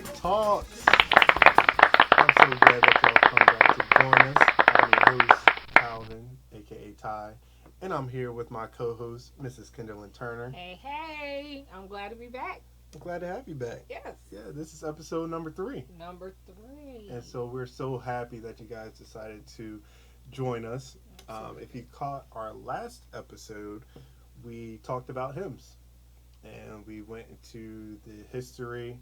Music Talks. I'm so glad that y'all come back to join us. I'm your host, Calvin, aka Ty, and I'm here with my co-host, Mrs. Kendallin Turner. Hey, hey, I'm glad to be back. I'm glad to have you back. Yes. Yeah, this is episode number 3. Number 3. And so we're so happy that you guys decided to join us. If you Absolutely. caught our last episode, we talked about hymns and we went into the history.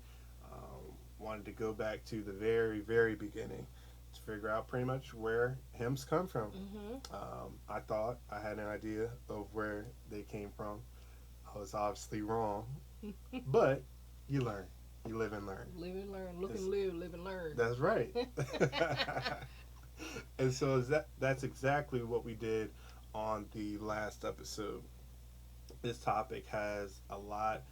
Wanted to go back to the very, very beginning to figure out pretty much where hymns come from. Mm-hmm. I thought I had an idea of where they came from. I was obviously wrong, but you learn. You live and learn. Live and learn. Look It's- and live. Live and learn. That's right. And so that's exactly what we did on the last episode. This topic has a lot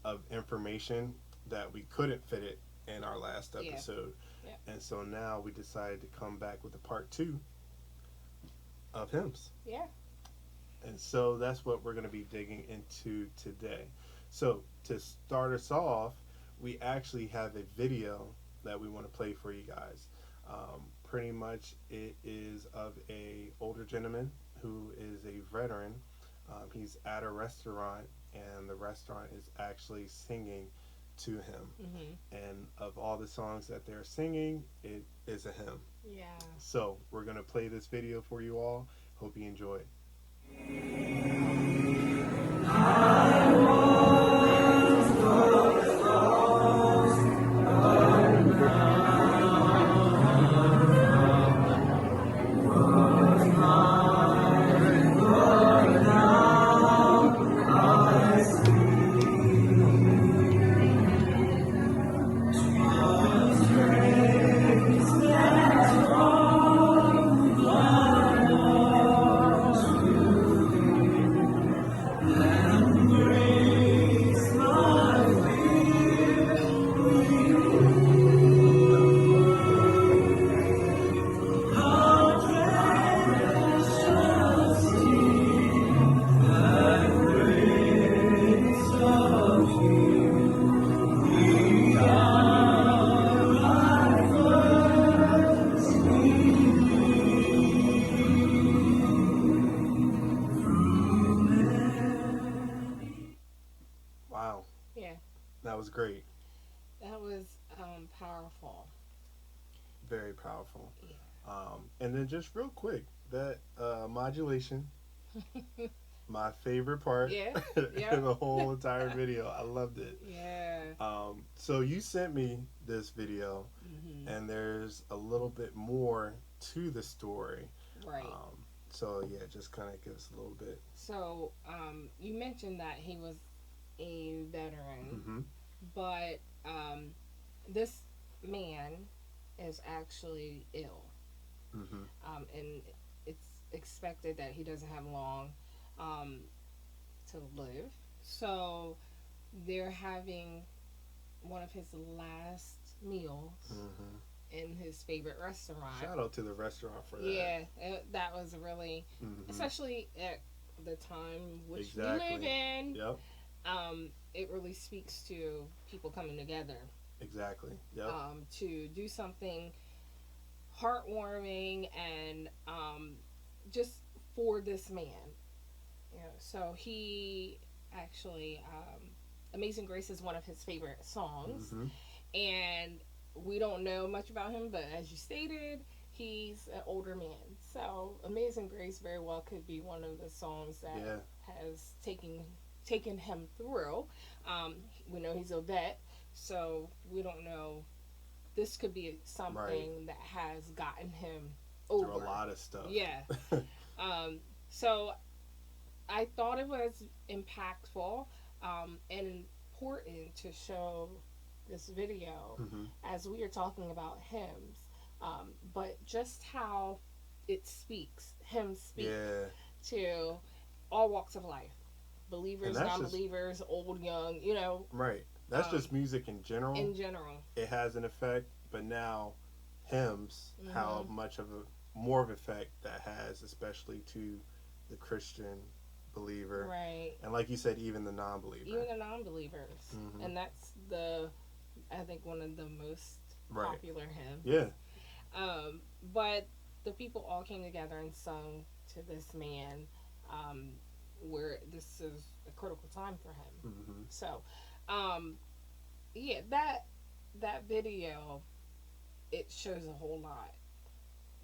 of information that we couldn't fit it in our last Yeah. episode. Yeah. And so now we decided to come back with a part 2 of hymns. Yeah. And so that's what we're going to be digging into today. So to start us off, we actually have a video that we want to play for you guys. Pretty much it is of a older gentleman who is a veteran. He's at a restaurant and the restaurant is actually singing to him. Mm-hmm. And of all the songs that they're singing, it is a hymn. Yeah. So we're going to play this video for you all. Hope you enjoy it. Wow, Yeah. that was great. That was powerful. Very powerful. Yeah. And then just real quick, that modulation, my favorite part Yeah. Yeah. in the whole entire video. I loved it. Yeah. So you sent me this video, Mm-hmm. and there's a little bit more to the story. Right. So yeah, just kind of give us a little bit. So, you mentioned that he was a veteran, Mm-hmm. but this man is actually ill. Mm-hmm. And it's expected that he doesn't have long um, to live. So they're having one of his last meals Mm-hmm. in his favorite restaurant. Shout out to the restaurant for that. Yeah, that was really, Mm-hmm. especially at the time which we Exactly. live in. Yep. It really speaks to people coming together Exactly. Yep. to do something heartwarming and just for this man. You know, so he actually, Amazing Grace is one of his favorite songs, Mm-hmm. and we don't know much about him, but as you stated, he's an older man. So Amazing Grace very well could be one of the songs that Yeah. has taken him through. We know he's a vet, so we don't know. This could be something that has gotten him over Through a lot of stuff. Yeah. So I thought it was impactful and important to show this video Mm-hmm. as we are talking about hymns, but just how it speaks, hymns speak Yeah. to all walks of life, believers, And that's just- non-believers, old, young, Right. That's Um, just music in general. in general. It has an effect, but now hymns, how Mhm. much of a more of effect that has, especially to the Christian believer, Right. and like you said, even the non-believer. Even the non-believers. Mhm. And that's think one of the most Right. popular hymns. Yeah. But the people all came together and sung to this man, um, where this is a critical time for him. Hmm. So, um, yeah, that video, it shows a whole lot,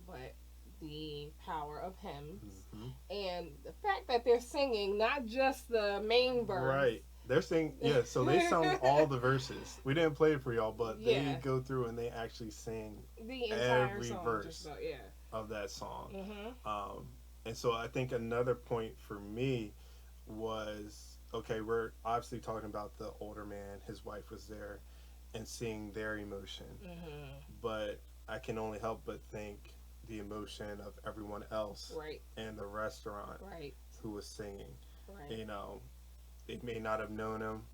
but the power of hymns Hmm. and the fact that they're singing not just the main verse. Right. They're saying, yeah, so they sung all the verses. We didn't play it for y'all, but they Yeah, go through and they actually sing the entire every song, just verse about, yeah. of that song. Mhm. Um, and so I think another point for me was, okay, we're obviously talking about the older man, his wife was there, and seeing their emotion. Mhm. But I can only help but think the emotion of everyone else Right. in the restaurant Right. who was singing. Right. You know, they may not have known him,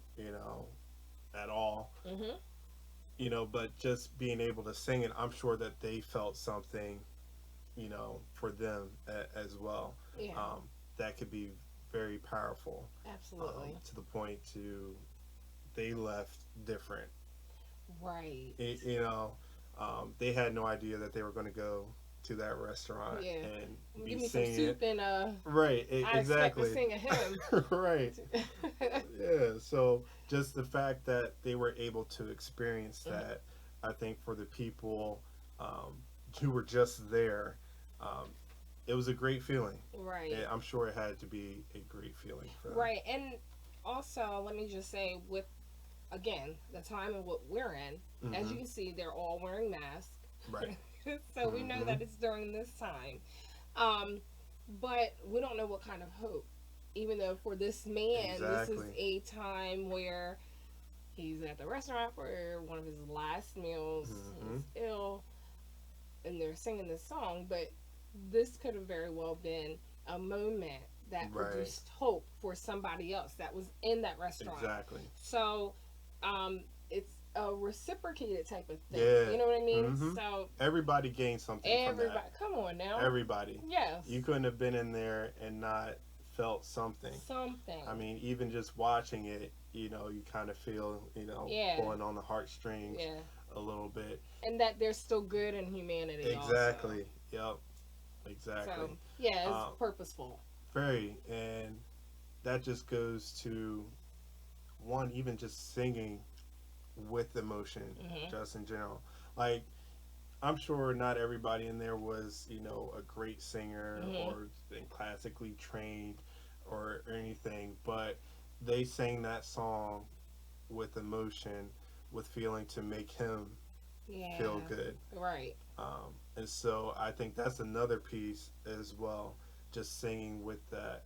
at all, Mhm. but just being able to sing it, I'm sure that they felt something, for them as well. Yeah. That could be very powerful, Absolutely. to the point to they left different. Right. They had no idea that they were going to go to that restaurant Yeah. and be Give me some singing it. soup and Right, I expect to exactly. sing a hymn. Right. Yeah, so just the fact that they were able to experience that, I think for the people um, who were just there, um, it was a great feeling. Right. I'm sure it had to be a great feeling for them. Right. And also, let me just say, with again the time and what we're in, as Hmm. you can see, they're all wearing masks. Right. So we know Hmm. that it's during this time. Um, but we don't know what kind of hope. Even though for this man, this is Exactly. a time where he's at the restaurant for one of his last meals. Hmm. He's ill, and they're singing this song. But this could have very well been a moment that Right. produced hope for somebody else that was in that restaurant. Exactly. So, it's a reciprocated type of thing. Yeah. You know what I mean? Hmm. So Everybody gained something from everybody, that. come on now. Everybody. Yes. You couldn't have been in there and not felt something. Something. I mean, even just watching it, you kind of feel, Yeah. pulling on the heartstrings Yeah. a little bit. And that there's still good in humanity. Exactly. Also. Yep. Exactly. So yeah, it's Um, purposeful. Very. And that just goes to one, even just singing with emotion, Hmm. just in general. Like, I'm sure not everybody in there was, a great singer Hmm. or been classically trained or anything, but they sang that song with emotion, with feeling to make him feel Yeah. good. Right. And so I think that's another piece as well, just singing with that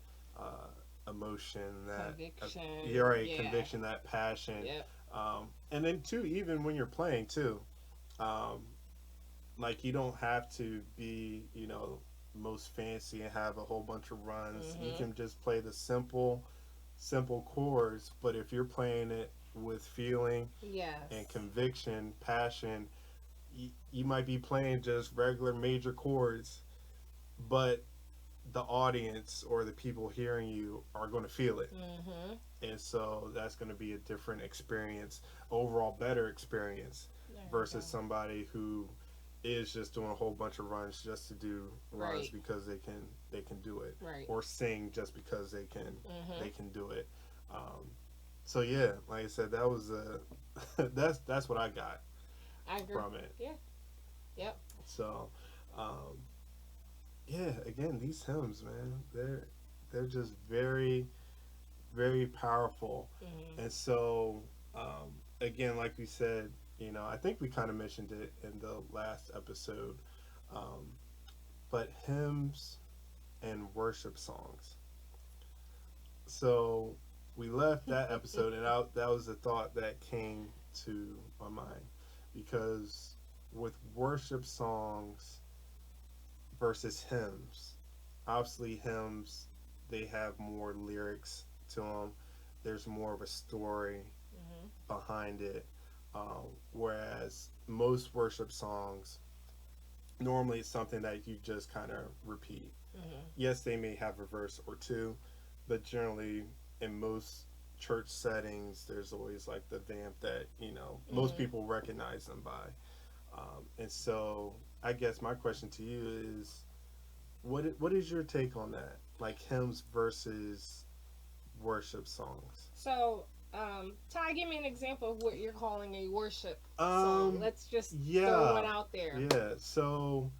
emotion, that Conviction. you're right, Yeah. conviction, that passion. Yep. And then too, even when you're playing too, um, like you don't have to be, most fancy and have a whole bunch of runs. You Hmm. can just play the simple chords, but if you're playing it with feeling and Yes. conviction, passion, you might be playing just regular major chords, but the audience or the people hearing you are going to feel it. Hmm. And so that's going to be a different experience, overall better experience There you go. versus somebody who is just doing a whole bunch of runs just to do runs Right. because they can do it, Right. or sing just because they can Hmm. they can do it. Um, so yeah, like I said, that was that's what I got I agree. from it. Yeah. Yep. So um, yeah, again, these hymns, man, they're just very very powerful. Hmm. And so again, like we said, I think we kind of mentioned it in the last episode, um, but hymns and worship songs. So we left that episode, and that was the thought that came to my mind, because with worship songs versus hymns, obviously hymns, they have more lyrics to them. There's more of a story Hmm. behind it, whereas most worship songs, normally it's something that you just kind of repeat. Hmm. Yes, they may have a verse or two, but generally in most church settings, there's always like the vamp that most people recognize them by. And so I guess my question to you is, what is your take on that? Like hymns versus worship songs. So, Ty, give me an example of what you're calling a worship song. Um, Let's just throw yeah, one out there. yeah. So,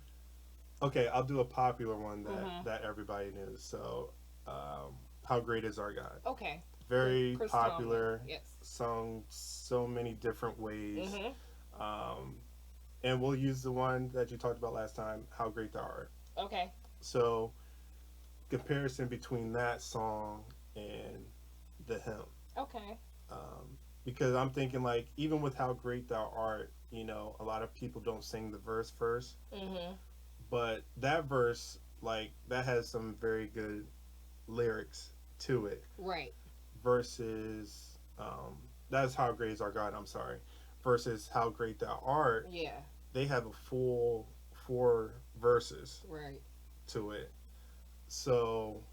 okay, I'll do a popular one Mm-hmm. that everybody knows. So, "How Great Is Our God." Okay. With Very Chris Tomlin. popular, Yes. sung so many different ways. Mm-hmm. Um, and we'll use the one that you talked about last time, "How Great Thou Art." Okay. So, comparison between that song and the hymn. Okay. Because I'm thinking like even with "How Great Thou Art," a lot of people don't sing the verse first, Mm-hmm. but that verse like that has some very good lyrics to it. Right. Versus that's "How Great Is Our God." I'm sorry. Versus "How Great Thou Art," Yeah. they have a full four verses Right. to it. So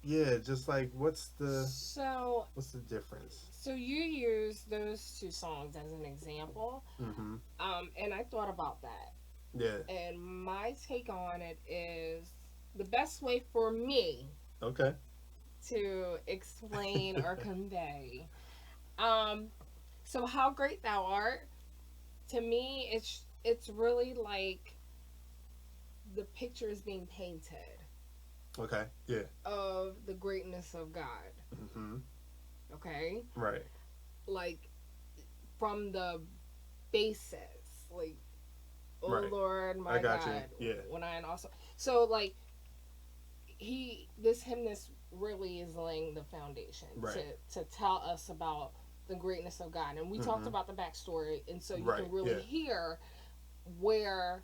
yeah, just like So, what's the difference? so you use those two songs as an example, Mm-hmm. and I thought about that, Yeah. and my take on it is the best way for me Okay. to explain or convey. Um, so how great thou art, to me, it's really like the picture is being painted Okay. Yeah. of the greatness of God. Mm-hmm. Okay, Right. like from the basis, like oh Right. Lord, I my got you. God, Yeah. when I and also so like this hymnist really is laying the foundation Right. to tell us about the greatness of God, and we talked Mm-hmm. about the backstory, and so you Right. can really Yeah. hear where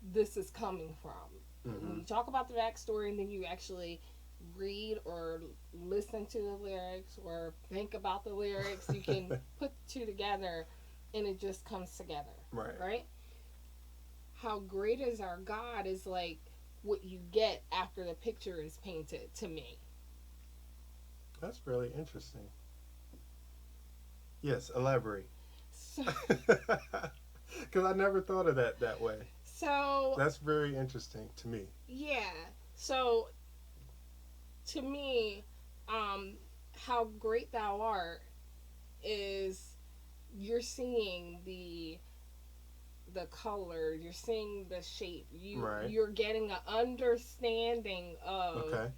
this is coming from. When Mm-hmm. you talk about the backstory, and then you actually read or listen to the lyrics or think about the lyrics, you can put the two together, and it just comes together, Right. right? How great is our God is like what you get after the picture is painted to me. That's really interesting. Yes. Elaborate. So, Because I never thought of that way. so That's very interesting to me. yeah. So to me, how great thou art is you're seeing the color, you're seeing the shape, Right. you're getting an understanding of Okay.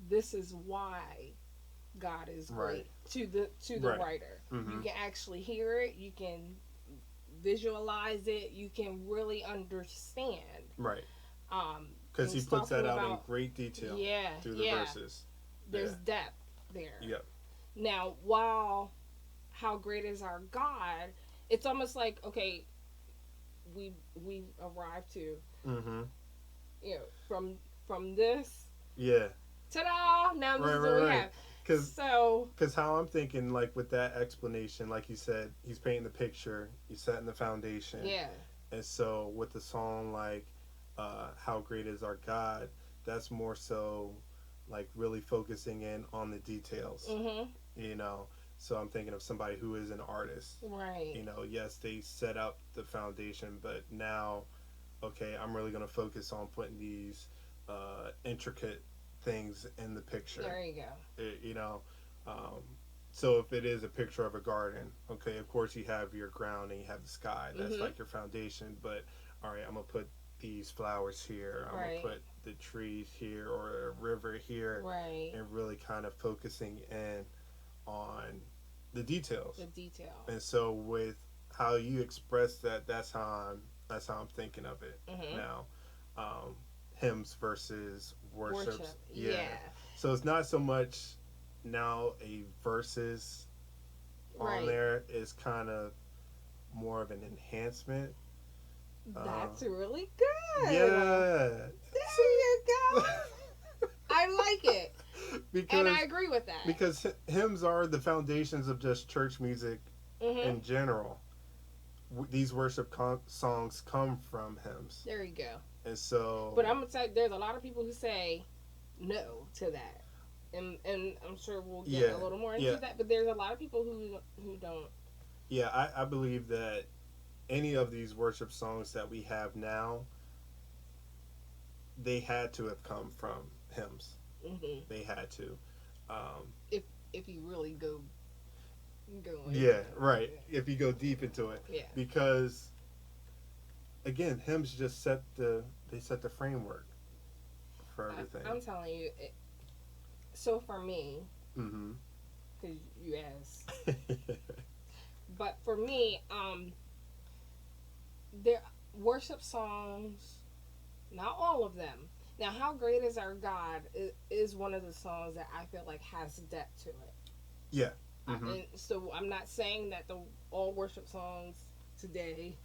this is why God is Right. great to the Right. writer. You Mm-hmm. can actually hear it, you can visualize it, you can really understand. Right. Um, Because he he's puts that talking out in about great detail yeah, through the yeah. verses. There's Yeah. depth there. Yep. Now, while how great is our God, it's almost like okay, we arrived to Mm-hmm. from this. Yeah. Ta-da! Now this Right. is Right. what we Right. have. Because So how I'm thinking, like with that explanation, like you said, he's painting the picture, he's setting the foundation, yeah, and so with the song like "How Great Is Our God," that's more so like really focusing in on the details, mhm, you know. So I'm thinking of somebody who is an artist. right, Yes, they set up the foundation, but now, okay, I'm really gonna focus on putting these intricate things in the picture. there you go. It- you know um, so if it is a picture of a garden, okay, of course you have your ground and you have the sky, that's Mhm, like your foundation, but all right, I'm gonna put these flowers here, I'm right, gonna put the trees here or a river here, right. and really kind of focusing in on the details. The detail. And so with how you express that, that's how I'm thinking of it Mhm. now. um, Hymns versus worships. Worship. Yeah. So it's not so much now a verses on Right. there is kind of more of an enhancement. That's really good. Yeah. There you go. I like it. because And I agree with that. because hymns are the foundations of just church music Mhm. in general. These worship songs come from hymns, There you go. and so. But I'm gonna tell you, there's a lot of people who say no to that. and I'm sure we'll get Yeah, a little more yeah, into that. But there's a lot of people who don't. yeah. I believe that any of these worship songs that we have now, they had to have come from hymns. Hmm. They had to. Um, If if you really go into yeah, them, right. If you go deep into it, yeah. because again, hymns just set the framework for everything. I'm telling you. So for me, Mm-hmm. because you asked, but for me, their worship songs, not all of them. Now, "How Great Is Our God" is one of the songs that I feel like has depth to it. Yeah. Mm-hmm. And so I'm not saying that the all worship songs today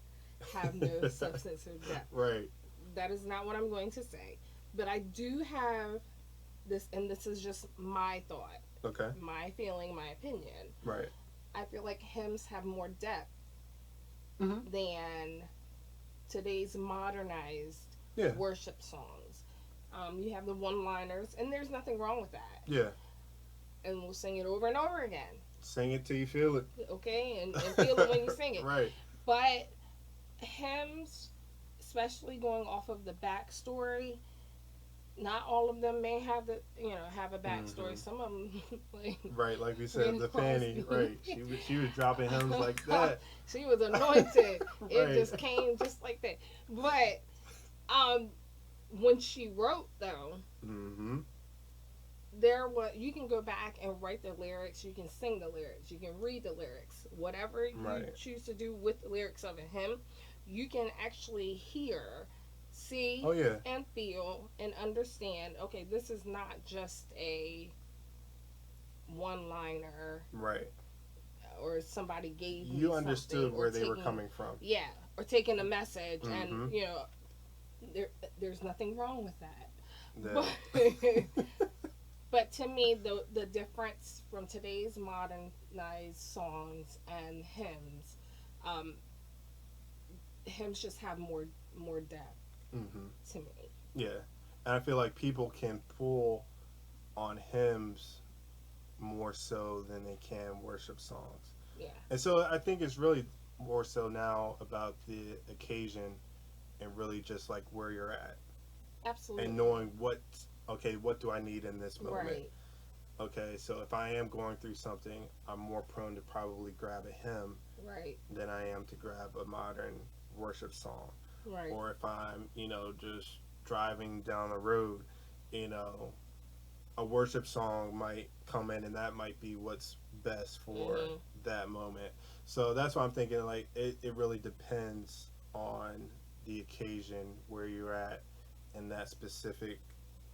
have no substance or depth. Right. That is not what I'm going to say. But I do have this, and this is just my thought, Okay. my feeling, my opinion. Right. I feel like hymns have more depth Mm-hmm. than today's modernized Yeah. worship songs. You have the one liners, and there's nothing wrong with that. Yeah. And we'll sing it over and over again, Sing it till you feel it. okay? And feel it when you sing it. Right. But hymns, especially going off of the backstory, not all of them may have have a backstory. Mhm. Some of them, like Right, like we said, Randy the Fanny. Crosby. Right. She was dropping hymns like that. she was anointed. It Right. just came just like that. But when she wrote though, Mm-hmm. you can go back and write the lyrics. You can sing the lyrics. You can read the lyrics. Whatever you Right. choose to do with the lyrics of a hymn, you can actually hear, see, Oh yeah. and feel and understand. Okay, this is not just a one liner Right. or somebody gave me You understood something, where or they were taking, coming from. yeah, or taking a message, Mhm. and there's nothing wrong with that. The- But to me, the difference from today's modernized songs and hymns, um, hymns just have more depth Mhm. to me. Yeah. And I feel like people can pull on hymns more so than they can worship songs. Yeah, And so I think it's really more so now about the occasion and really just like where you're at absolutely. and knowing what do I need in this moment. Right, Okay, so if I am going through something, I'm more prone to probably grab a hymn right, than I am to grab a modern worship song. right. Or if I'm, just driving down the road, you know, a worship song might come in and that might be what's best for Mhm. that moment. So that's why I'm thinking like it really depends on the occasion where you're at in that specific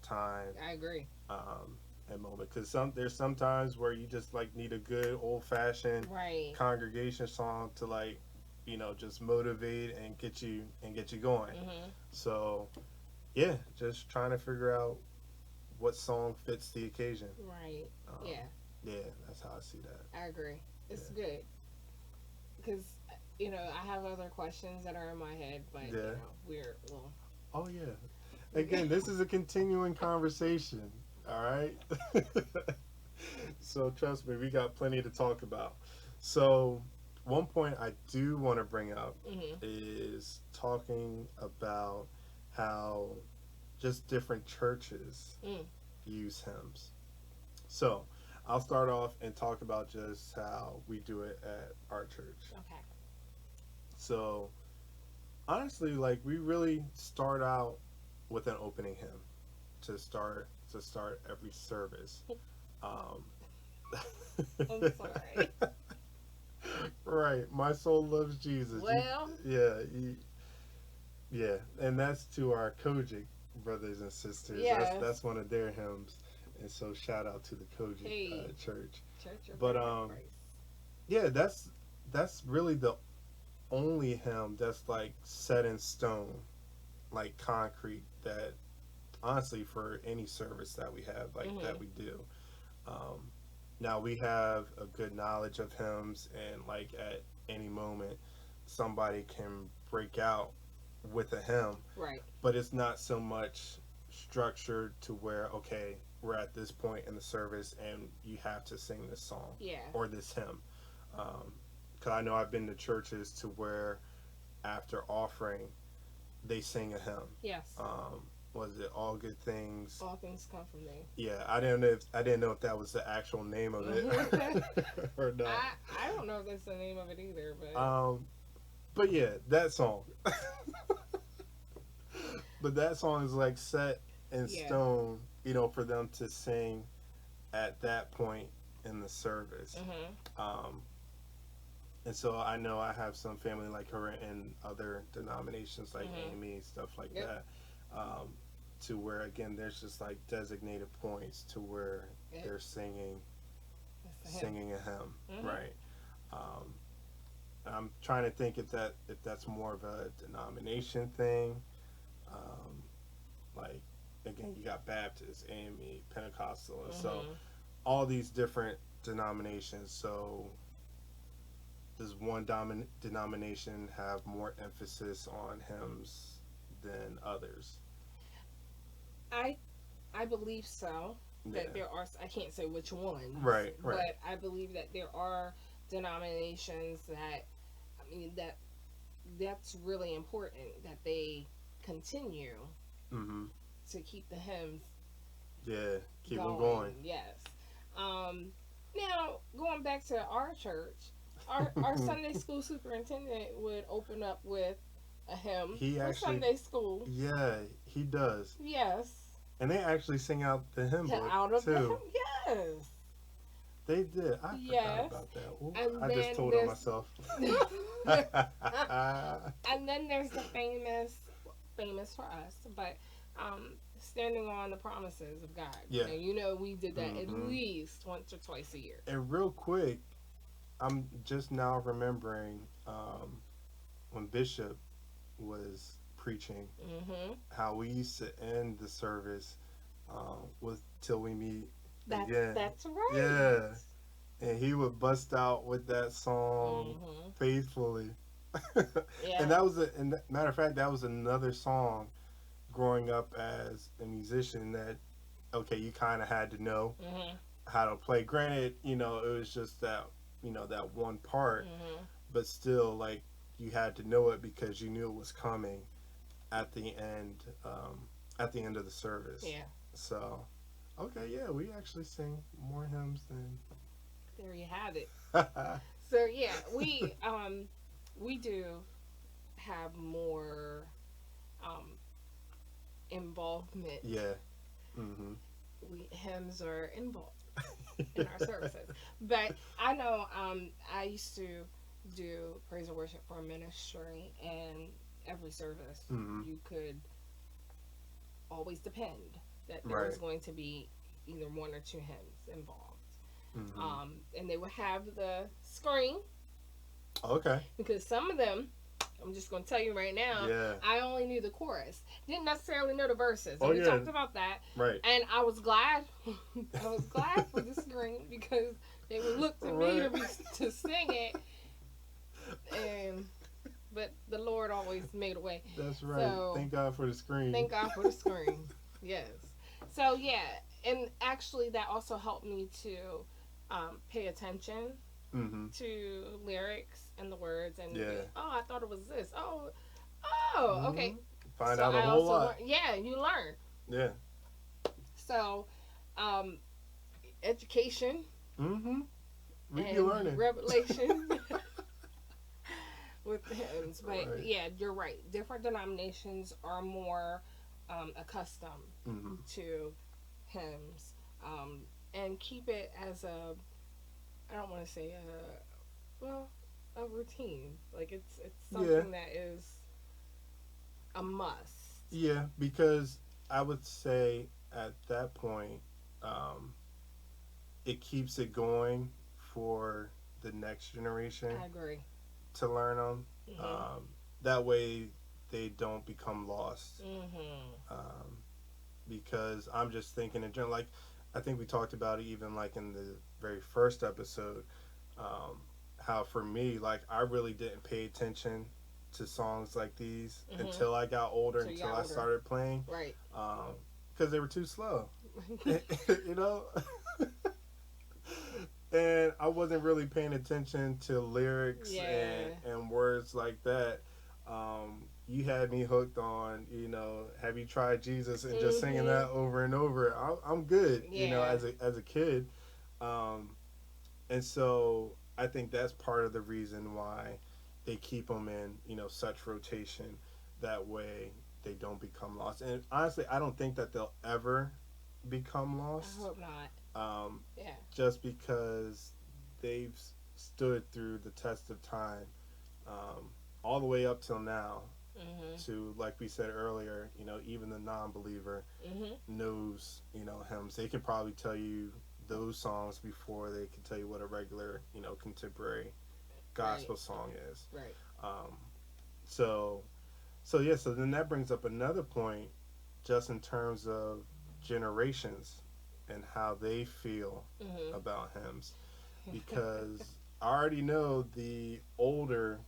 time I agree. um, and moment. Because there's some times where you just like need a good old fashioned Right. congregation song to like just motivate and get you going. Hmm. So yeah, just trying to figure out what song fits the occasion. Right. Um, Yeah, yeah, that's how I see that. I agree. It's Yeah. good because I have other questions that are in my head, but Yeah. we're well. Oh yeah. Again, this is a continuing conversation. All right. So trust me, we got plenty to talk about. So one point I do want to bring up Hmm. is talking about how just different churches Mm. use hymns. So I'll start off and talk about just how we do it at our church. Okay. So honestly, like we really start out with an opening hymn to start every service. Um, I'm sorry. Right, my soul loves Jesus. Well. Yeah, and that's to our Kojic brothers and sisters. Yes. That's one of their hymns, and so shout out to the Kojic Hey. church. Church of But, Christ. Yeah, that's really the only hymn that's like set in stone, like concrete. That honestly, for any service that we have, like Mhm. that we do. Um, Now we have a good knowledge of hymns, and like at any moment, somebody can break out with a hymn, Right. but it's not so much structured to where okay, we're at this point in the service and you have to sing this song Yeah. or this hymn. Because I know I've been to churches to where after offering, they sing a hymn. Yes. Was it All Good Things? All things come from me. Yeah, I didn't know if that was the actual name of it or not. I don't know if that's the name of it either, But yeah, that song. But that song is like set in Yeah. stone, you know, for them to sing at that point in the service. Um, and so I know I have some family like her in other denominations like Amy, stuff like Yep. that. To where again there's just like designated points to where Yep. they're singing That's the hymn. singing a hymn, Mhm. right? I'm trying to think if that's more of a denomination thing. Um, like again, you got Baptist, AME, Pentecostal, and so all these different denominations. So does one denomination have more emphasis on hymns than others? I believe so. Yeah. That there are, I can't say which ones, Right. but I believe that there are denominations that, I mean, that's really important that they continue Mm-hmm. to keep the hymns Yeah. Keep them going. Yes. Now going back to our church, our Sunday school superintendent would open up with a hymn He for actually- Sunday school. Yeah, he does. Yes. And they actually sing out the hymn book Out of too. the hymn. Yes. They did. I Yes. forgot about that. Ooh, And I then just told on there's- myself. And then there's the famous for us, but standing on the promises of God. Yeah. Now, you know, we did that at Mhm. least once or twice a year. And real quick, I'm just now remembering when Bishop was preaching Mm-hmm. how we used to end the service with "Till We Meet Again." That's right. Yeah. And he would bust out with that song Mm-hmm. faithfully. Yeah. And that was matter of fact, that was another song growing up as a musician that okay, you kind of had to know Mm-hmm. how to play. Granted, you know, it was just that, you know, that one part, Mm-hmm. but still like you had to know it because you knew it was coming at the end of the service. Yeah. So, okay, yeah, we actually sing more hymns than There you have it. So yeah, we do have more involvement. yeah. Mhm. Hymns are involved in our services. But I know I used to do praise and worship for a ministry, and every service Mhm. you could always depend that there was Right. going to be either one or two hymns involved. Mhm. And they would have the screen Okay. because some of them, I'm just going to tell you right now, Yeah. I only knew the chorus, didn't necessarily know the verses. Oh, And we yeah. talked about that. Right. And I was glad. I was glad for the screen because they would look to me to sing it. But the Lord always made a way. That's right. So- Thank God for the screen. Thank God for the screen. Yes. So yeah, and actually that also helped me to pay attention Mhm. to lyrics and the words and Yeah. oh, I thought it was this. Oh, okay. Mhm. Find So out a I whole also lot. yeah, you learn. Yeah. So, education Mhm. We be and learning. revelation with the hymns. But Right. yeah, you're right. Different denominations are more accustomed Mhm. to hymns and keep it as I don't want to say a routine. Like it's something that is a must. Yeah, because I would say at that point, it keeps it going for the next generation I agree. to learn them. Mhm. That way, they don't become lost. Mhm. Because I'm just thinking in general, like I think we talked about it even like in the very first episode, how for me, like I really didn't pay attention to songs like these Mhm. until I got older, Till you until got I older. started playing, Right. because they were too slow. you know. And I wasn't really paying attention to lyrics and words like that. You had me hooked on, have you tried Jesus and just singing that over and over. I'm good, as a kid. Um, and so I think that's part of the reason why they keep them in, such rotation. That way they don't become lost. And honestly, I don't think that they'll ever become lost. I hope not. Yeah. Just because they've stood through the test of time, all the way up till now. To, like we said earlier, even the non-believer knows, hymns. They can probably tell you those songs before they can tell you what a regular, contemporary gospel song is. Right. So then that brings up another point, just in terms of generations and how they feel about hymns, because I already know the older,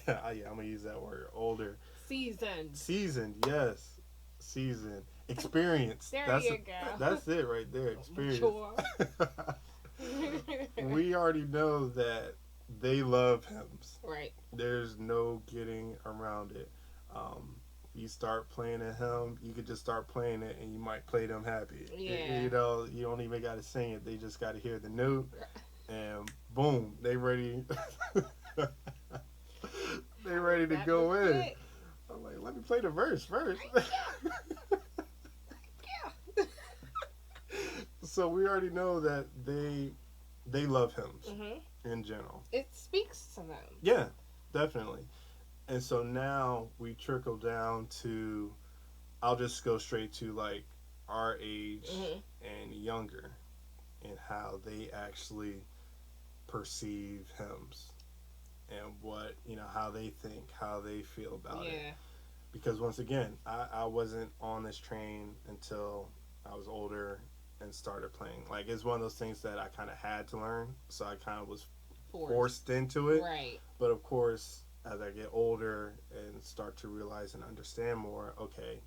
yeah, I'm gonna use that word, older, seasoned, yes, seasoned, experienced. There you go. That's it right there, experience. Sure. We already know that they love hymns. Right. There's no getting around it. You start playing a hymn, you could just start playing it and you might play them happy. Yeah. You don't even got to sing it. They just got to hear the note and boom, they ready. They ready to go in. It. I'm like, let me play the verse first. Yeah. So we already know that they love hymns in general. It speaks to them. Yeah, definitely. And so now we trickle down to, I'll just go straight to like our age and younger, and how they actually perceive hymns and what, how they think, how they feel about it. Because once again, I wasn't on this train until I was older and started playing. Like, it's one of those things that I kind of had to learn, so I kind of was forced into it. Right. But of course, as I get older and start to realize and understand more, okay,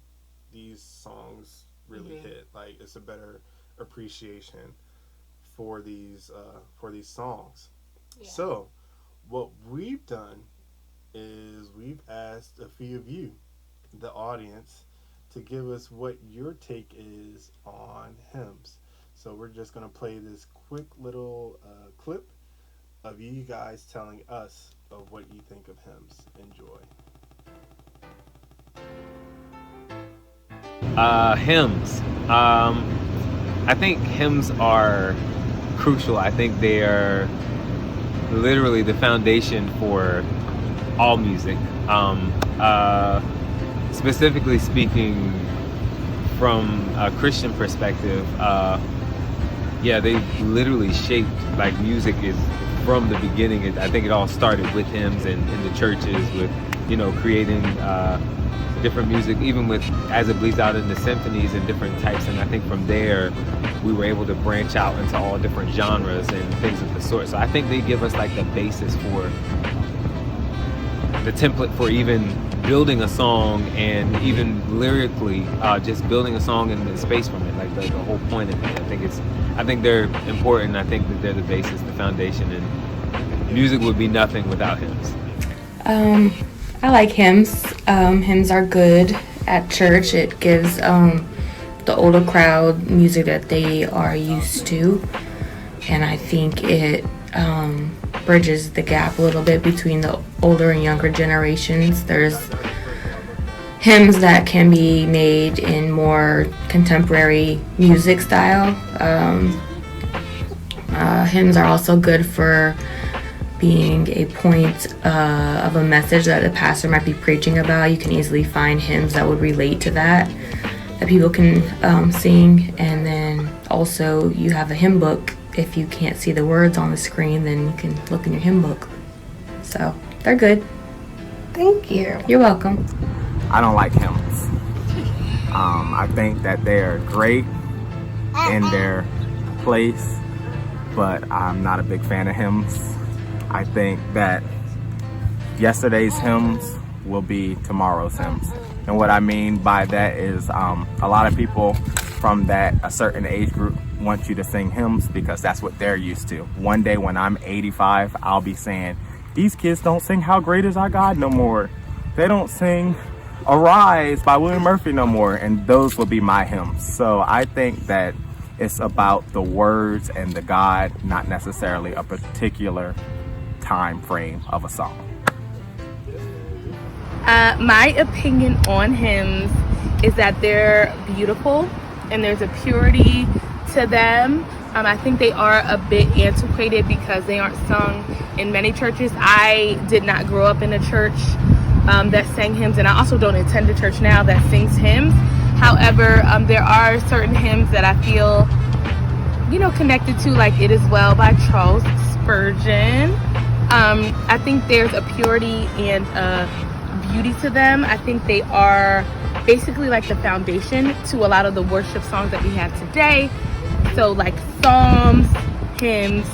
these songs really hit. Like, it's a better appreciation for these songs. Yeah. So what we've done is we've asked a few of you, the audience, to give us what your take is on hymns. So we're just going to play this quick little clip of you guys telling us of what you think of hymns. Enjoy. Hymns. I think hymns are crucial. I think they are literally the foundation for all music. Specifically speaking, from a Christian perspective, they literally shaped, like, music is from the beginning. I think it all started with hymns and in the churches with, creating different music, even with, as it bleeds out into symphonies and different types. And I think from there, we were able to branch out into all different genres and things of the sort. So I think they give us like the basis for the template for even building a song, and even lyrically, just building a song in the space from it, like the whole point of it. I think they're important. I think that they're the basis, the foundation, and music would be nothing without hymns. I like hymns. Hymns are good at church. It gives the older crowd music that they are used to, and I think it bridges the gap a little bit between the older and younger generations. There's hymns that can be made in more contemporary music style. Hymns are also good for being a point of a message that the pastor might be preaching about. You can easily find hymns that would relate to that people can sing. And then also you have a hymn book. If you can't see the words on the screen, then you can look in your hymn book. So they're good. Thank you. You're welcome. I don't like hymns. I think that they're great in their place, but I'm not a big fan of hymns. I think that yesterday's hymns will be tomorrow's hymns. And what I mean by that is a lot of people from that a certain age group wants you to sing hymns because that's what they're used to. One day when I'm 85, I'll be saying, these kids don't sing How Great Is Our God no more. They don't sing Arise by William Murphy no more. And those will be my hymns. So I think that it's about the words and the God, not necessarily a particular time frame of a song. My opinion on hymns is that they're beautiful and there's a purity to them. I think they are a bit antiquated because they aren't sung in many churches. I did not grow up in a church that sang hymns, and I also don't attend a church now that sings hymns. However, there are certain hymns that I feel, connected to, like It Is Well by Charles Spurgeon. I think there's a purity and a beauty to them. I think they are basically like the foundation to a lot of the worship songs that we have today. So like psalms, hymns,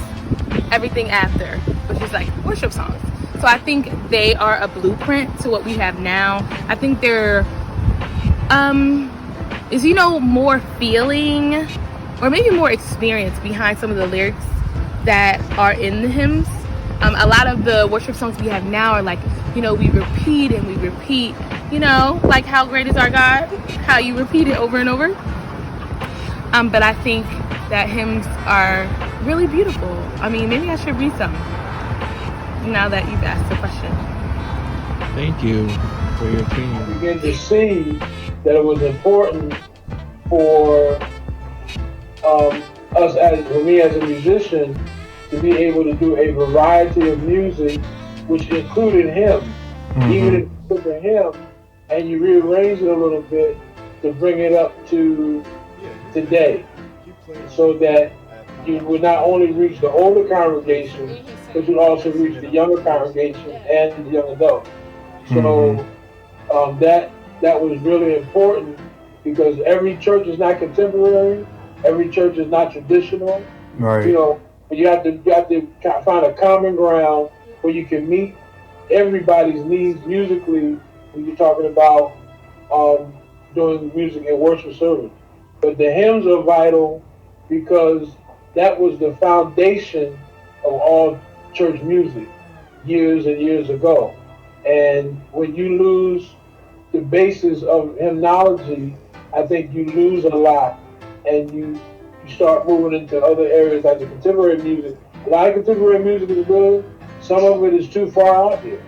everything after, which is like worship songs. So I think they are a blueprint to what we have now. I think there is, more feeling or maybe more experience behind some of the lyrics that are in the hymns. A lot of the worship songs we have now are like, we repeat and we repeat, like How Great Is Our God, how you repeat it over and over. But I think that hymns are really beautiful. I mean, maybe I should read some now that you've asked the question. Thank you for your opinion. I began to see that it was important for for me as a musician, to be able to do a variety of music, which included hymns. Even if you took a hymn and you rearrange it a little bit to bring it up to today, so that you would not only reach the older congregation, but you'd also reach the younger congregation and the young adults. So that was really important, because every church is not contemporary, every church is not traditional. Right. But you have to find a common ground where you can meet everybody's needs musically when you're talking about doing music and worship service. But the hymns are vital because that was the foundation of all church music years and years ago. And when you lose the basis of hymnology, I think you lose a lot, and you start moving into other areas like the contemporary music. A lot of contemporary music is good. Some of it is too far out there.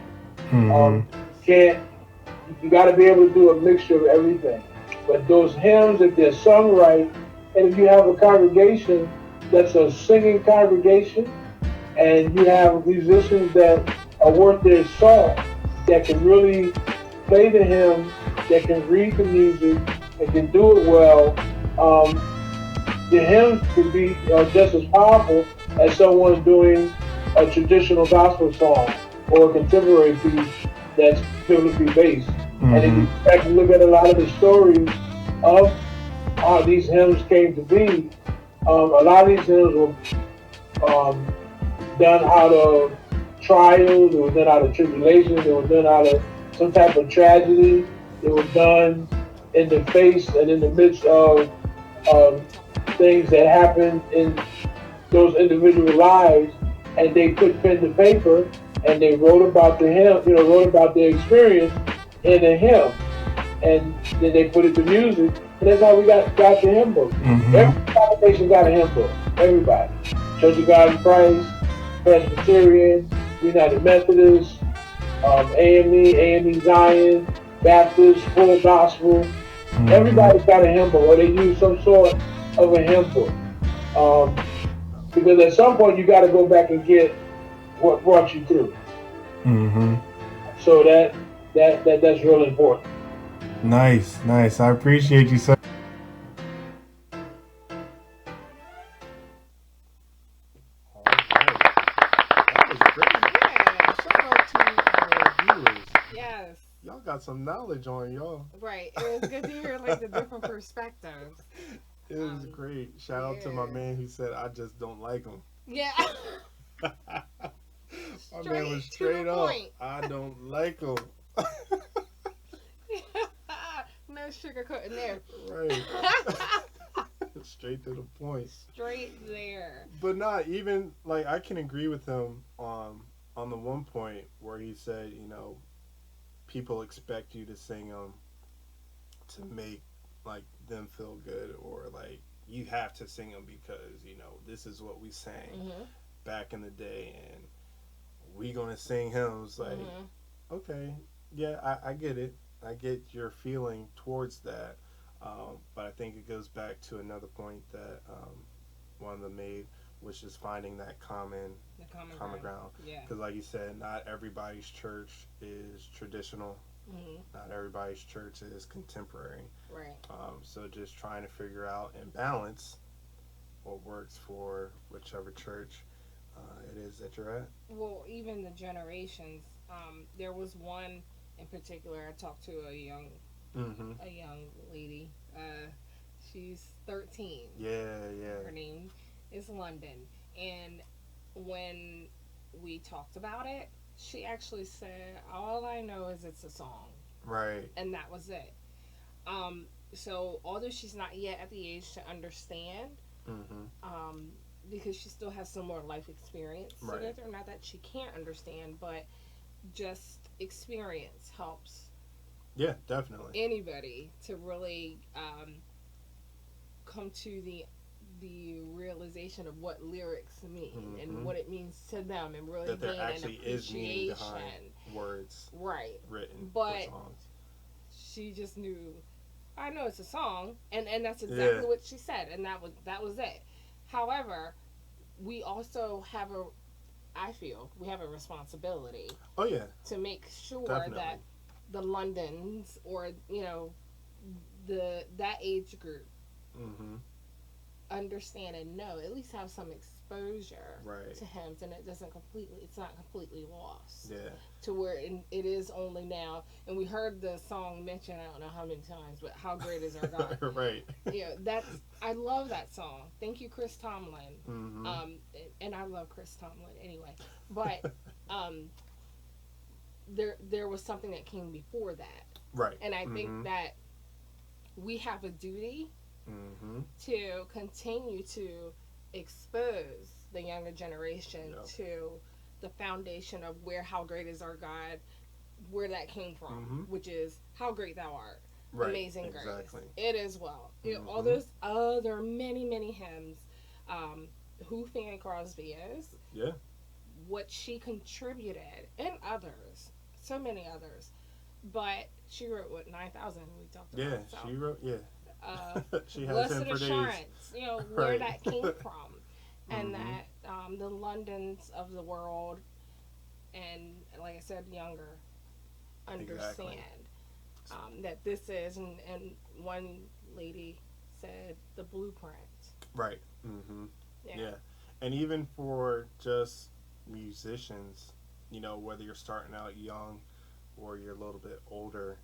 You got to be able to do a mixture of everything. But those hymns, if they're sung right, and if you have a congregation that's a singing congregation, and you have musicians that are worth their salt, that can really play the hymn, that can read the music, and can do it well, the hymns can be just as powerful as someone doing a traditional gospel song or a contemporary piece that's biblically based. And if you actually look at a lot of the stories of how these hymns came to be, a lot of these hymns were done out of trials, they were done out of tribulation, they were done out of some type of tragedy, they were done in the face and in the midst of things that happened in those individual lives, and they put pen to paper and they wrote about the hymn, wrote about their experience in a hymn, and then they put it to music, and that's how we got the hymn book. Every congregation got a hymn book. Everybody. Church of God in Christ, Presbyterian, United Methodist, AME Zion, Baptist, Full Gospel. Everybody's got a hymn book, or they use some sort of a hymn book. Because at some point you got to go back and get what brought you through. So that's really important. Nice. I appreciate you so. Y'all got some knowledge on y'all. Right. It was good to hear like the different perspectives. It was great. Shout out to my man who said, I just don't like him. Yeah. My man was straight up. I don't like him. No sugarcoating there. Right. Straight to the point. Straight there. But not even like I can agree with him on the one point where he said, people expect you to sing them to make like them feel good, or like you have to sing them because this is what we sang back in the day, and we gonna sing hymns. Like, okay, yeah, I get it. I get your feeling towards that, but I think it goes back to another point that one of them made, which is finding that common ground. Yeah. Because, like you said, not everybody's church is traditional. Not everybody's church is contemporary. Right. So just trying to figure out and balance what works for whichever church it is that you're at. Well, even the generations. There was one in particular. I talked to a young lady. She's 13. Yeah. Her name is London, and when we talked about it, she actually said, "All I know is it's a song." Right. And that was it. So although she's not yet at the age to understand, because she still has some more life experience Right. with her. Not that she can't understand, but just experience helps Yeah, definitely. anybody to really come to the realization of what lyrics mean and what it means to them, and really That there gain an actually is meaning appreciation. behind words Right. written But for songs. she just knew, I know it's a song, and that's exactly what she said, and that was it. However, we also have I feel we have a responsibility Oh yeah, to make sure definitely. that the Londons, or that age group, understand and know, at least have some exposure Right. to hymns, and it's not completely lost. Yeah. To where it is only now, and we heard the song mentioned, I don't know how many times, but "How Great Is Our God." Right. I love that song. Thank you, Chris Tomlin. And I love Chris Tomlin anyway, but there was something that came before that, Right. and I think that we have a duty to continue to expose the younger generation to the foundation of where "How Great Is Our God," where that came from, which is "How Great Thou Art," Right. Amazing Exactly. Grace. It is well. All those other many hymns, who Fanny Crosby is, what she contributed, and others, so many others, but she wrote 9,000 we talked about. Yeah, So. she wrote. Yeah. She has Blessed him for days. Assurance, where Right. that came from, and that the Londons of the world, and like I said, younger, understand that this is, and one lady said, the blueprint. Right. Yeah. And even for just musicians, whether you're starting out young or you're a little bit older,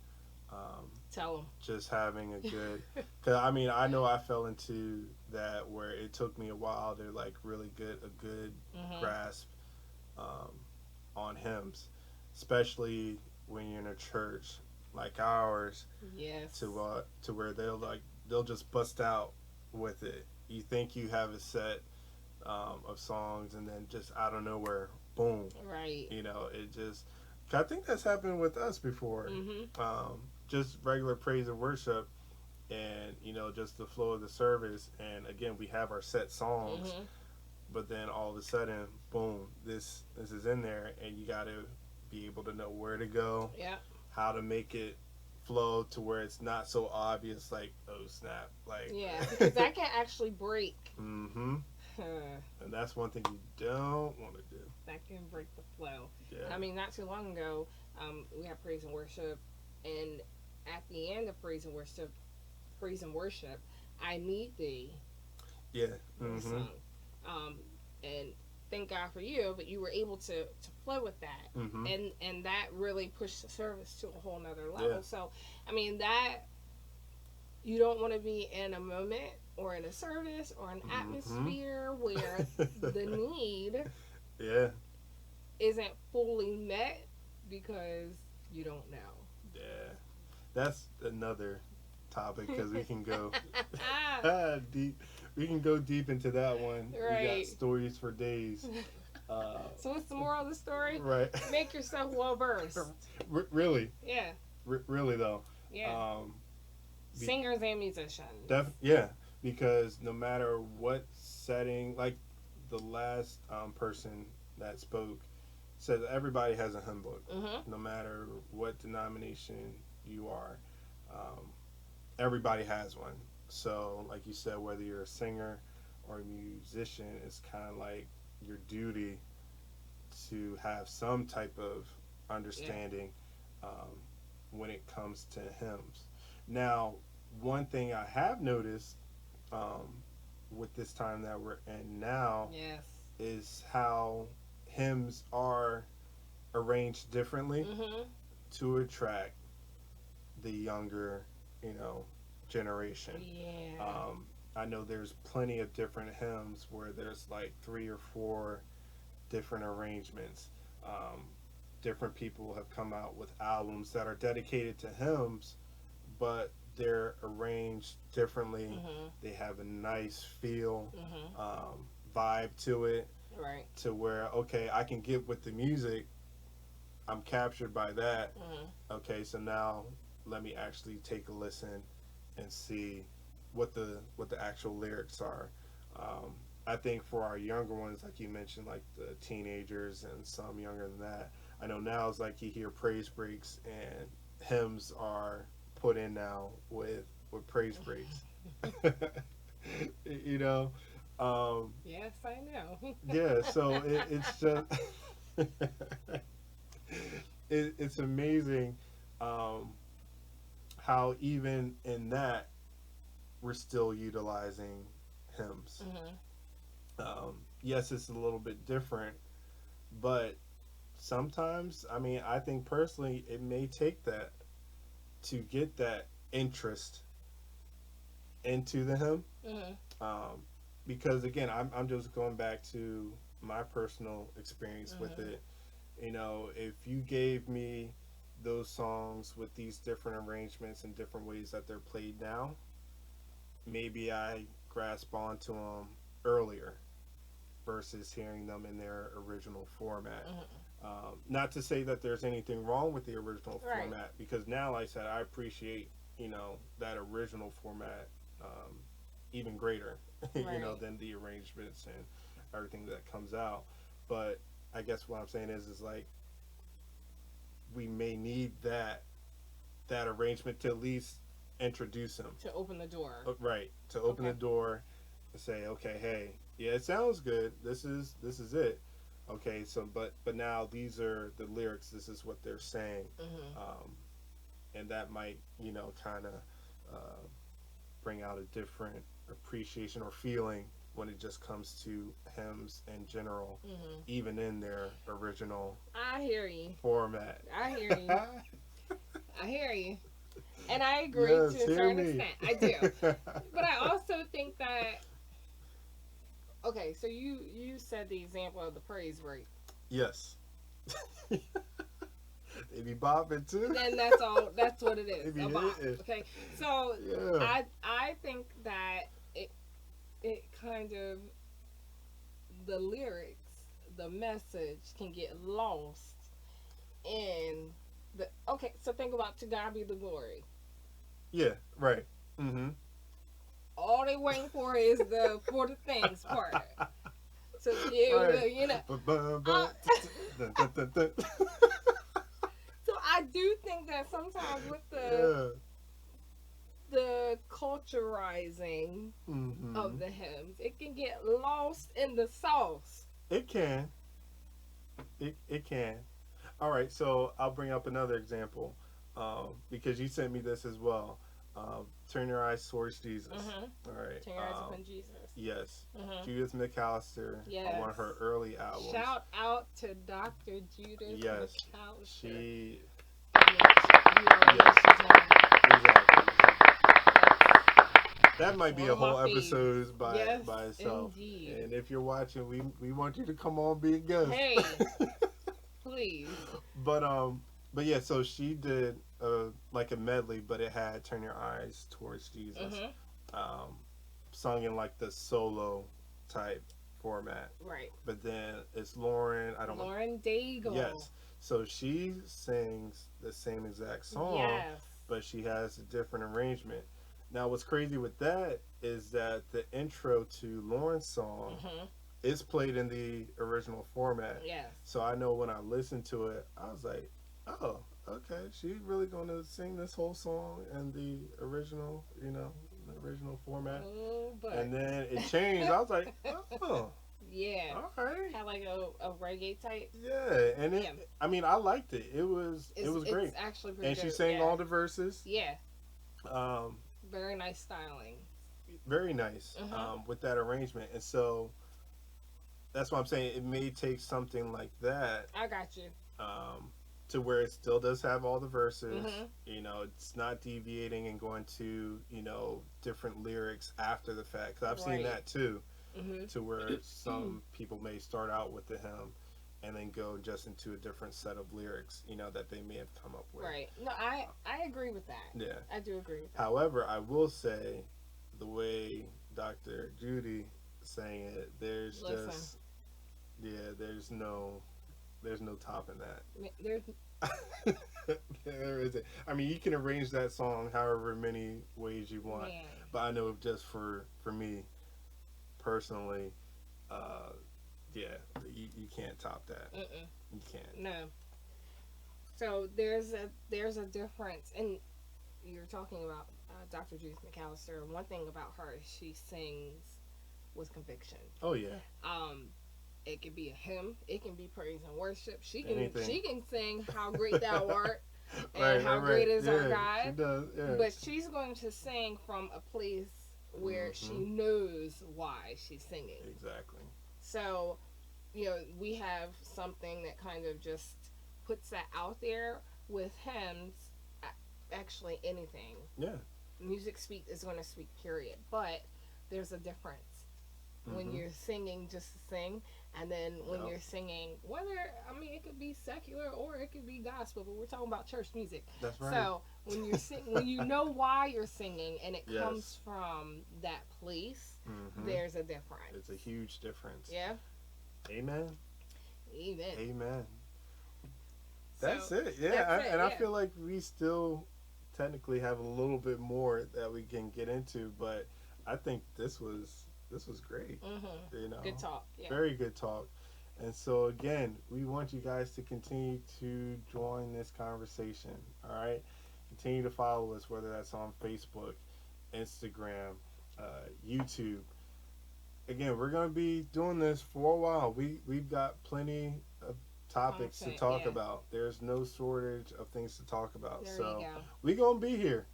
Tell them. just having a good, because I know I fell into that where it took me a while to like really get a good grasp on hymns, especially when you're in a church like ours. Yes. To where they'll just bust out with it. You think you have a set of songs, and then just out of nowhere, boom. Right. It just. I think that's happened with us before. Just regular praise and worship, and just the flow of the service. And again, we have our set songs, but then all of a sudden, boom, this is in there, and you got to be able to know where to go, how to make it flow to where it's not so obvious, like, oh snap, like because that can actually break. And that's one thing you don't want to do. That can break the flow. Yeah. Not too long ago, we had praise and worship, and at the end of praise and worship, "I Need Thee." Yeah. Was sung. And thank God for you, but you were able to flow with that, and that really pushed the service to a whole nother level. Yeah. So, that you don't want to be in a moment or in a service or an atmosphere where the need isn't fully met because you don't know. Yeah, that's another topic because we can go deep. We can go deep into that one. We got Right. stories for days. So what's the moral of the story? Right. Make yourself well versed. Really, Yeah. really though. Yeah. Be- Singers and musicians. Yeah, because no matter what setting, like the last person that spoke said that everybody has a hymn book, Mm-hmm. no matter what denomination you are. Everybody has one. So, like you said, whether you're a singer or a musician, it's kind of like your duty to have some type of understanding when it comes to hymns. Now, one thing I have noticed with this time that we're in now Yes. is how hymns are arranged differently Mm-hmm. to attract the younger, generation. Yeah. I know there's plenty of different hymns where there's like 3 or 4 different arrangements. Different people have come out with albums that are dedicated to hymns, but they're arranged differently. Mm-hmm. They have a nice feel, Mm-hmm. vibe to it, Right. to where, okay, I can get with the music. I'm captured by that. Mm-hmm. Okay, so now let me actually take a listen and see what the actual lyrics are. I think for our younger ones, like you mentioned, like the teenagers and some younger than that, I know now it's like you hear praise breaks and hymns are put in now with praise breaks. you know, Yes, I know. yeah. So it's just it's amazing how even in that we're still utilizing hymns. Mm-hmm. Yes, it's a little bit different, but sometimes, I mean, I think personally, it may take that to get that interest into the hymn. Mm-hmm. Because again, I'm just going back to my personal experience with Mhm. it. If you gave me those songs with these different arrangements and different ways that they're played now, maybe I grasp onto them earlier versus hearing them in their original format. Not to say that there's anything wrong with the original Right. format, because now, like I said, I appreciate that original format even greater, Right. than the arrangements and everything that comes out. But I guess what I'm saying is like we may need that arrangement to at least introduce him. To open the door. Right, to open Okay. the door and say, okay, hey, yeah, it sounds good. This is it. Okay, so but now these are the lyrics. This is what they're saying, Mm-hmm. and that might kind of bring out a different appreciation or feeling when it just comes to hymns in general, Mm-hmm. even in their original I hear you. format. I hear you. I hear you. And I agree Yes, to a hear certain me. extent. I do. But I also think that okay, so you said the example of the praise break. Yes. They be bopping too. And that's all that's what it is. It be A bop. hitting. Okay. So Yeah. I think that it kind of the lyrics, the message can get lost in the okay, so think about to God be the glory. Yeah. Right. Mm-hmm. All they waiting for is the for the things part. So Right. Uh, Dun, dun, dun, dun. so I do think that sometimes with the culturizing Mhm. of the hymns, it can get lost in the sauce. It can. It can. All right, so I'll bring up another example because you sent me this as well. Turn your eyes towards Jesus. Mm-hmm. All right. Turn your eyes upon Jesus. Yes. Mm-hmm. Judith McAllister on one of her Yes. early albums. Shout out to Dr. Judith Yes. McAllister. She. Yes. Exactly. That might be One a of my whole faves. episode by Yes, itself. indeed. And if you're watching, we want you to come on, be a guest. Hey, please. But yeah, so she did like a medley, but it had "Turn Your Eyes Towards Jesus," sung in like the solo type format. Right. But then it's Lauren. I don't know. Lauren Daigle. Yes. So she sings the same exact song, Yes. but she has a different arrangement. Now, what's crazy with that is that the intro to Lauren's song is played in the original format. Yes. So I know when I listened to it, I was like, oh, okay, she's really going to sing this whole song in the original, the original format. Oh, but And then it changed. I was like, oh, yeah. all right. Had like a reggae type. Yeah, and Yeah. I mean, I liked it. It was great. It's actually pretty And good. she sang yeah. all the verses. Yeah. Um, Very nice styling. very nice with that arrangement. And so that's why I'm saying it may take something like that I got you. to where it still does have all the verses. Mhm. It's not deviating and going to, different lyrics after the fact. 'Cause I've seen Right. that too, Mhm. to where some people may start out with the hymn and then go just into a different set of lyrics, that they may have come up with. Right. No, I agree with that. Yeah. I do agree with that. However, I will say the way Dr. Judy sang it, there's Listen. just there's no topping that. There's There isn't. I mean, you can arrange that song however many ways you want, man. but I know just for me personally, you can't top that. Mm-mm. You can't. No. So there's a difference, and you're talking about Dr. Judith McAllister. One thing about her is she sings with conviction. Oh yeah. It can be a hymn. It can be praise and worship. She can Anything. sing "How Great Thou Art" and Right, "How right, Great Is Our yeah, God." She does. Yeah. But she's going to sing from a place where she knows why she's singing. Exactly. So, we have something that kind of just puts that out there with hymns. Actually, anything. Yeah. Music is going to speak, period. But there's a difference when you're singing just to sing, and then when you're singing, it could be secular or it could be gospel, but we're talking about church music. That's right. So when you're when you know why you're singing and it Yes. comes from that place, there's a difference. It's a huge difference. Yeah. Amen. Amen. Amen. That's it. Yeah, that's it, I yeah. feel like we still technically have a little bit more that we can get into, but I think this was great. Good talk. Yeah. Very good talk. And so again, we want you guys to continue to join this conversation. All right, continue to follow us, whether that's on Facebook, Instagram, YouTube. Again, we're going to be doing this for a while. We've got plenty of topics to talk about. There's no shortage of things to talk about. There So you go. we're going to be here.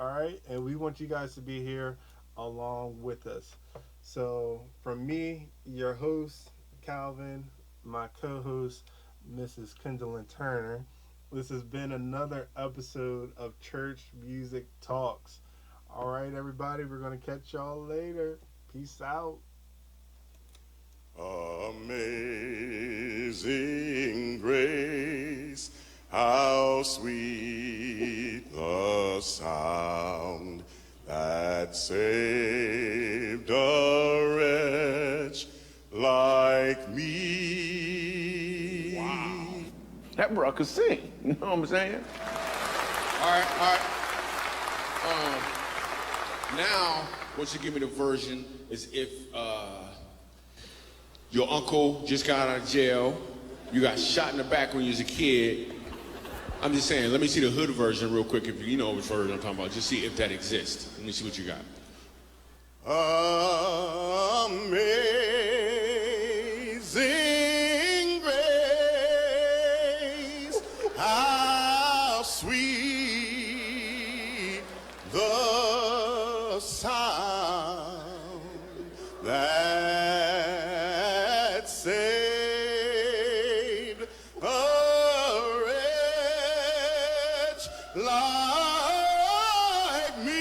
All right, and we want you guys to be here along with us. So from me, your host, Calvin, my co-host, Mrs. Kendallin Turner, this has been another episode of Church Music Talks. All right, everybody, we're going to catch y'all later. Peace out. Amazing grace, how sweet the sound that saved a wretch like me. Wow. That bro could sing. You know what I'm saying? All right. Now, once you give me the version, is if your uncle just got out of jail, you got shot in the back when you was a kid. I'm just saying, let me see the hood version real quick, if you know which version I'm talking about. Just see if that exists. Let me see what you got. Amazing grace, how sweet the sound that saved a wretch like me.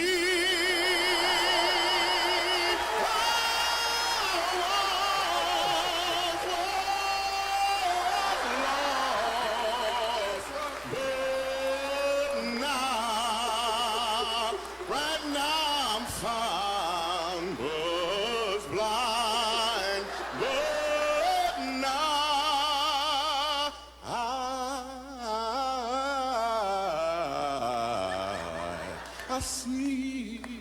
I see